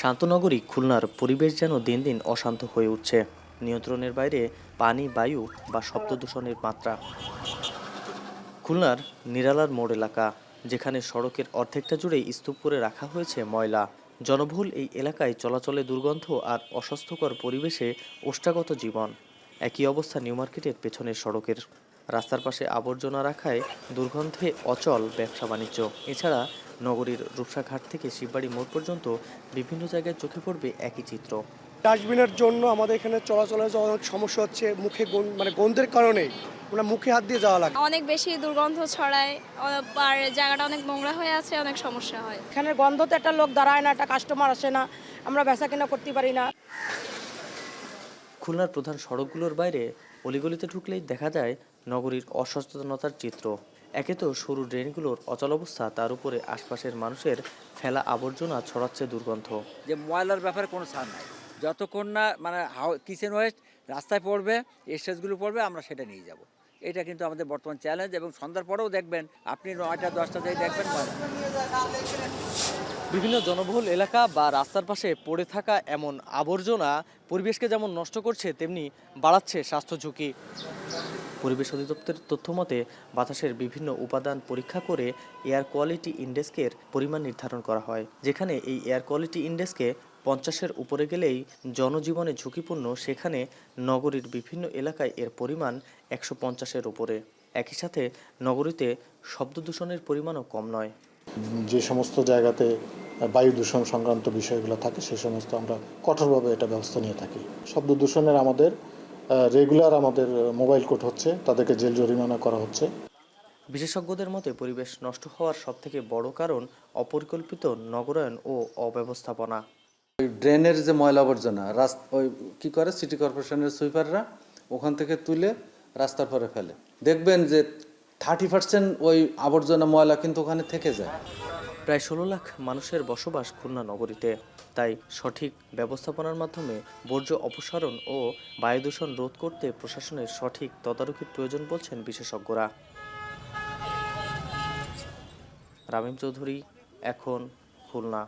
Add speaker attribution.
Speaker 1: শান্তনগরী খুলনার পরিবেশ যেন দিন দিন অশান্ত হয়ে উঠছে। নিয়ন্ত্রণের বাইরে পানি, বায়ু বা শব্দ দূষণের মাত্রা। খুলনার নিরালার মোড় এলাকা, যেখানে সড়কের অর্ধেকটা জুড়েই স্তূপ করে রাখা হয়েছে ময়লা। জনবহুল এই এলাকায় চলাচলে দুর্গন্ধ আর অস্বাস্থ্যকর পরিবেশে ওষ্ঠাগত জীবন। একই অবস্থা নিউ মার্কেটের পেছনের সড়কের। রাস্তার পাশে আবর্জনা রাখায় দুর্গন্ধে অচল ব্যবসা বাণিজ্য। এছাড়া নগরীর রূপসাঘাট থেকে শিববাড়ি মোড় পর্যন্ত বিভিন্ন জায়গায় চোখে পড়বে একই চিত্র।
Speaker 2: ডাস্টবিনের জন্য আমাদের এখানে চলাচলের যে অনেক সমস্যা হচ্ছে, মুখে গন্ধের কারণে আমরা মুখে হাত দিয়ে যাওয়া লাগে।
Speaker 3: অনেক বেশি দুর্গন্ধ ছড়ায়, আর জায়গাটা অনেক নোংরা হয়ে আছে, অনেক সমস্যা হয়।
Speaker 4: এখানে গন্ধতে একটা লোক দাঁড়ায় না, একটা কাস্টমার আসে না, আমরা বেচা কেনা করতে পারি না।
Speaker 1: খুলনার প্রধান সড়কগুলোর বাইরে অলিগলিতে ঢুকলেই দেখা যায় নগরীর অসচেতনতার চিত্র। একে তো সরু ড্রেনগুলোর অচলাবস্থা, তার উপরে আশপাশের মানুষের ফেলা আবর্জনা ছড়াচ্ছে দুর্গন্ধ।
Speaker 5: যে ময়লার ব্যাপারে কোনো ছাড় নাই, যতক্ষণ না মানে কিচেন ওয়েস্ট রাস্তায় পড়বে, এক্সচেঞ্জগুলো পড়বে, আমরা সেটা নিয়ে যাব। এটা কিন্তু আমাদের বর্তমান চ্যালেঞ্জ। এবং সন্ধ্যার পরেও দেখবেন, আপনি 9টা 10টা থেকে দেখবেন ময়লা।
Speaker 1: বিভিন্ন জনবহুল এলাকা বা রাস্তার পাশে পড়ে থাকা এমন আবর্জনা পরিবেশকে যেমন নষ্ট করছে, তেমনি বাড়াচ্ছে স্বাস্থ্য ঝুঁকি। পরিবেশ অধিদপ্তরের তথ্য মতে বাতাসের বিভিন্ন উপাদান পরীক্ষা করে এয়ার কোয়ালিটি ইন্ডেক্সের পরিমাণ নির্ধারণ করা হয়, যেখানে এই এয়ার কোয়ালিটি ইন্ডেক্সকে 50-এর উপরে গেলেই জনজীবনে ঝুঁকিপূর্ণ, সেখানে নগরীর বিভিন্ন এলাকায় এর পরিমাণ 150-এর উপরে। একই সাথে নগরীতে শব্দ দূষণের পরিমাণও কম নয়।
Speaker 6: যে সমস্ত জায়গাতে বায়ু দূষণ সংক্রান্ত বিষয়গুলো থাকে, সে সমস্ত আমরা কঠোরভাবে এটা ব্যবস্থা নিয়ে থাকি। শব্দ দূষণের আমাদের রেগুলার মোবাইল কোর্ট হচ্ছে, তাদেরকে জেল জরিমানা করা হচ্ছে।
Speaker 1: বিশেষজ্ঞদের মতে পরিবেশ নষ্ট হওয়ার সবথেকে বড় কারণ অপরিকল্পিত নগরায়ন ও অব্যবস্থাপনা।
Speaker 7: ওই ড্রেনের যে ময়লা আবর্জনা ওই কী করে সিটি কর্পোরেশনের সুইপাররা ওখান থেকে তুলে রাস্তার পরে ফেলে। দেখবেন যে 30% ওই আবর্জনা ময়লা কিন্তু ওখানে থেকে যায়।
Speaker 1: প্রায় 16 লাখ মানুষের বসবাস খুলনা নগরীতে, তাই সঠিক ব্যবস্থাপনার মাধ্যমে বর্জ্য অপসারণ ও বায়ু দূষণ রোধ করতে প্রশাসনের সঠিক তদারকির প্রয়োজন বলছেন বিশেষজ্ঞরা। রামিম চৌধুরী, এখন, খুলনা।